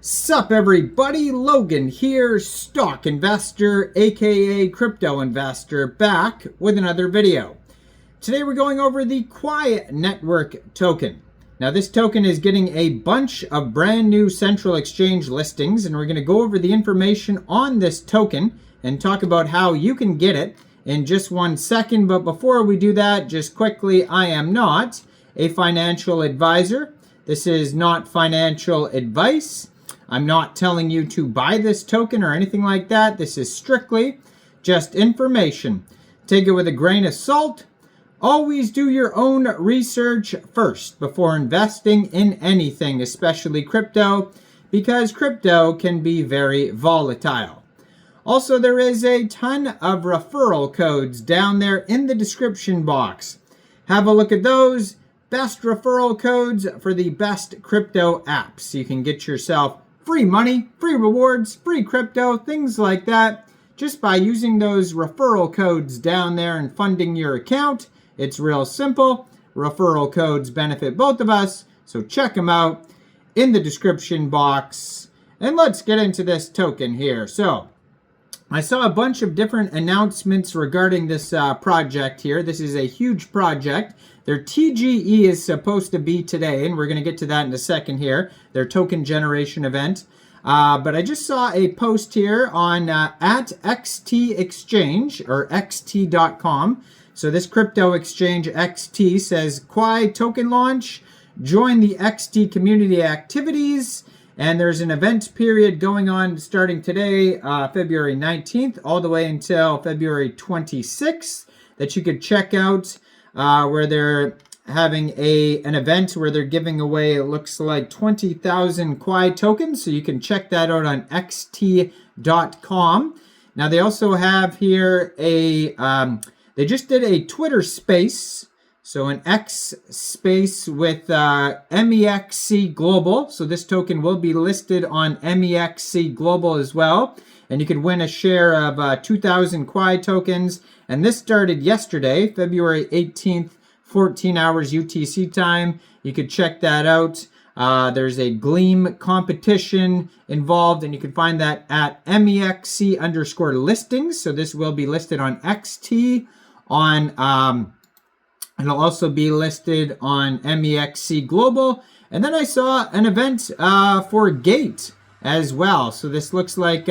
Sup everybody, Logan here, stock investor aka crypto investor, back with another video. Today we're going over the Quai network token. Now this token is getting a bunch of brand new central exchange listings, and we're going to go over the information on this token and talk about how you can get it in just 1 second. But before we do that, just quickly, I am not a financial advisor. This is not financial advice. I'm not telling you to buy this token or anything like that. This is strictly just information. Take it with a grain of salt. Always do your own research first before investing in anything, especially crypto, because crypto can be very volatile. Also, there is a ton of referral codes down there in the description box. Have a look at those. Best referral codes for the best crypto apps. You can get yourself free money, free rewards, free crypto, things like that, just by using those referral codes down there and funding your account. It's real simple. Referral codes benefit both of us, so check them out in the description box. And let's get into this token here. So I saw a bunch of different announcements regarding this project here. This is a huge project. Their TGE is supposed to be today, and we're going to get to that in a second here, their token generation event. But I just saw a post here on at XT Exchange, or xt.com. So this crypto exchange XT says, Quai token launch, join the XT community activities. And there's an event period going on starting today, February 19th, all the way until February 26th, that you could check out, where they're having an event where they're giving away, it looks like 20,000 Quai tokens. So you can check that out on xt.com. Now they also have here they just did a Twitter space. So an X space with Mexc Global. So this token will be listed on Mexc Global as well. And you could win a share of 2,000 Quai tokens. And this started yesterday, February 18th, 14 hours UTC time. You could check that out. There's a Gleam competition involved, and you can find that at Mexc_listings. So this will be listed on XT, and it'll also be listed on Mexc Global. And then I saw an event for Gate as well. So this looks like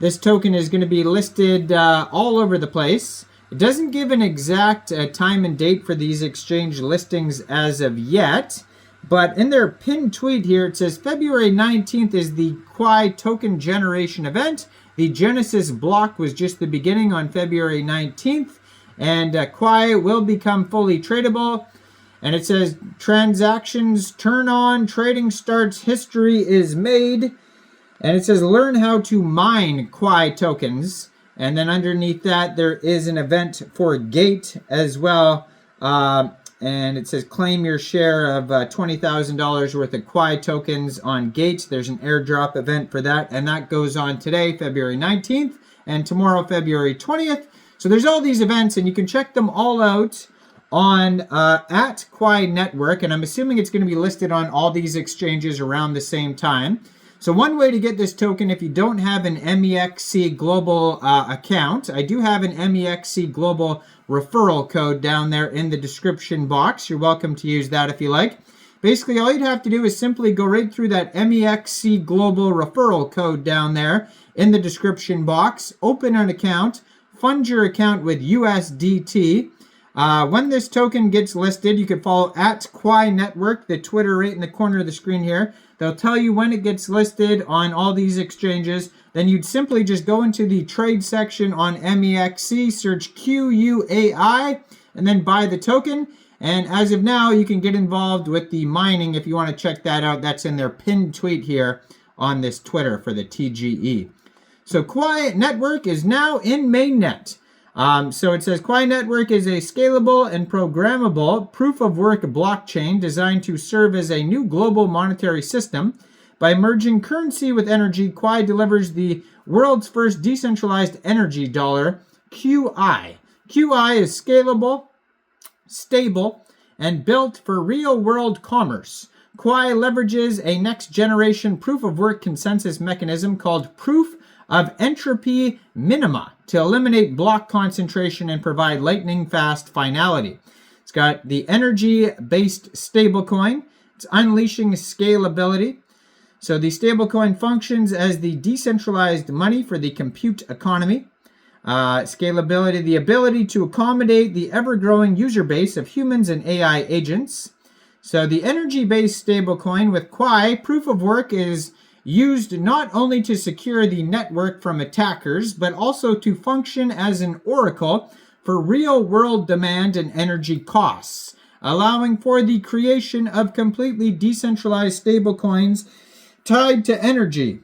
this token is going to be listed all over the place. It doesn't give an exact time and date for these exchange listings as of yet. But in their pinned tweet here, it says February 19th is the Quai token generation event. The Genesis block was just the beginning on February 19th. And Quai will become fully tradable. And it says transactions turn on, trading starts, history is made. And it says learn how to mine Quai tokens. And then underneath that, there is an event for Gate as well. And it says claim your share of $20,000 worth of Quai tokens on Gate. There's an airdrop event for that. And that goes on today, February 19th. And tomorrow, February 20th. So there's all these events, and you can check them all out on at Quai Network. And I'm assuming it's going to be listed on all these exchanges around the same time. So one way to get this token, if you don't have an Mexc Global account, I do have an Mexc Global referral code down there in the description box. You're welcome to use that if you like. Basically, all you'd have to do is simply go right through that Mexc Global referral code down there in the description box, open an account, fund your account with USDT. When this token gets listed, you can follow at Quai Network, the Twitter right in the corner of the screen here. They'll tell you when it gets listed on all these exchanges. Then you'd simply just go into the trade section on Mexc, search QUAI, and then buy the token. And as of now, you can get involved with the mining if you want to check that out. That's in their pinned tweet here on this Twitter for the TGE. So Quai Network is now in mainnet. So it says Quai Network is a scalable and programmable proof-of-work blockchain designed to serve as a new global monetary system. By merging currency with energy, Quai delivers the world's first decentralized energy dollar, QI. QI is scalable, stable, and built for real-world commerce. Quai leverages a next-generation proof-of-work consensus mechanism called proof of entropy minima to eliminate block concentration and provide lightning-fast finality. It's got the energy-based stablecoin. It's unleashing scalability. So the stablecoin functions as the decentralized money for the compute economy. Scalability, the ability to accommodate the ever-growing user base of humans and AI agents. So the energy-based stablecoin with Quai, proof of work is used not only to secure the network from attackers, but also to function as an oracle for real-world demand and energy costs, allowing for the creation of completely decentralized stablecoins tied to energy.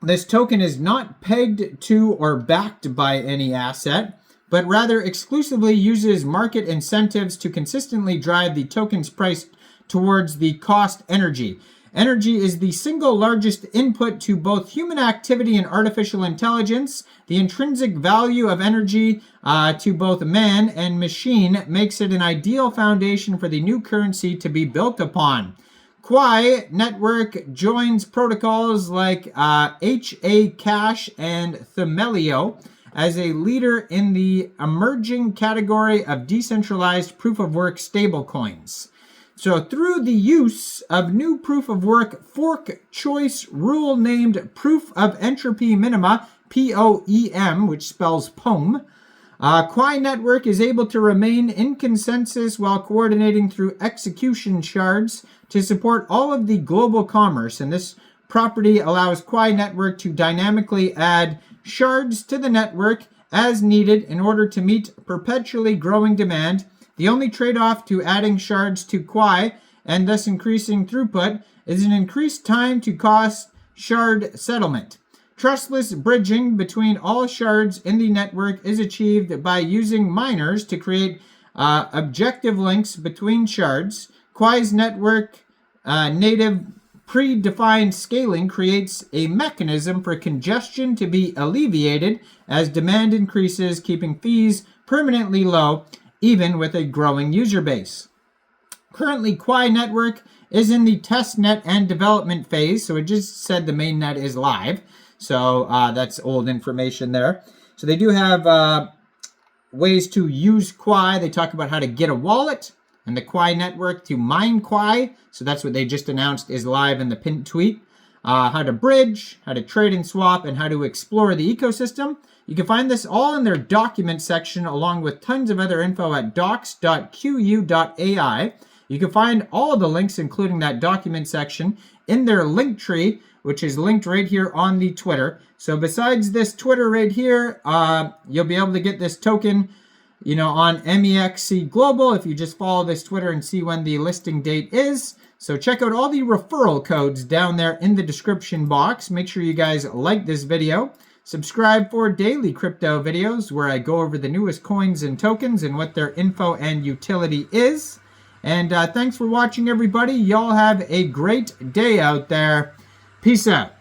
This token is not pegged to or backed by any asset, but rather exclusively uses market incentives to consistently drive the token's price towards the cost energy. Energy is the single largest input to both human activity and artificial intelligence. The intrinsic value of energy to both man and machine makes it an ideal foundation for the new currency to be built upon. Quai network joins protocols like HA Cash and Themelio as a leader in the emerging category of decentralized proof-of-work stablecoins. So through the use of new proof-of-work fork choice rule named Proof of Entropy Minima, POEM, which spells POEM, Quai Network is able to remain in consensus while coordinating through execution shards to support all of the global commerce. And this property allows Quai Network to dynamically add shards to the network as needed in order to meet perpetually growing demand. The only trade-off to adding shards to Quai and thus increasing throughput is an increased time to cost shard settlement. Trustless bridging between all shards in the network is achieved by using miners to create objective links between shards. Quai's network native predefined scaling creates a mechanism for congestion to be alleviated as demand increases, keeping fees permanently low, even with a growing user base. Currently, Quai Network is in the testnet and development phase, so it just said the mainnet is live. So that's old information there. So they do have ways to use Quai. They talk about how to get a wallet and the Quai network to mine Quai. So that's what they just announced is live in the pinned tweet. How to bridge, how to trade and swap, and how to explore the ecosystem. You can find this all in their document section along with tons of other info at docs.qu.ai. You can find all of the links, including that document section, in their link tree, which is linked right here on the Twitter. So besides this Twitter right here, you'll be able to get this token, on Mexc Global if you just follow this Twitter and see when the listing date is. So check out all the referral codes down there in the description box. Make sure you guys like this video. Subscribe for daily crypto videos where I go over the newest coins and tokens and what their info and utility is. And thanks for watching, everybody. Y'all have a great day out there. Peace out.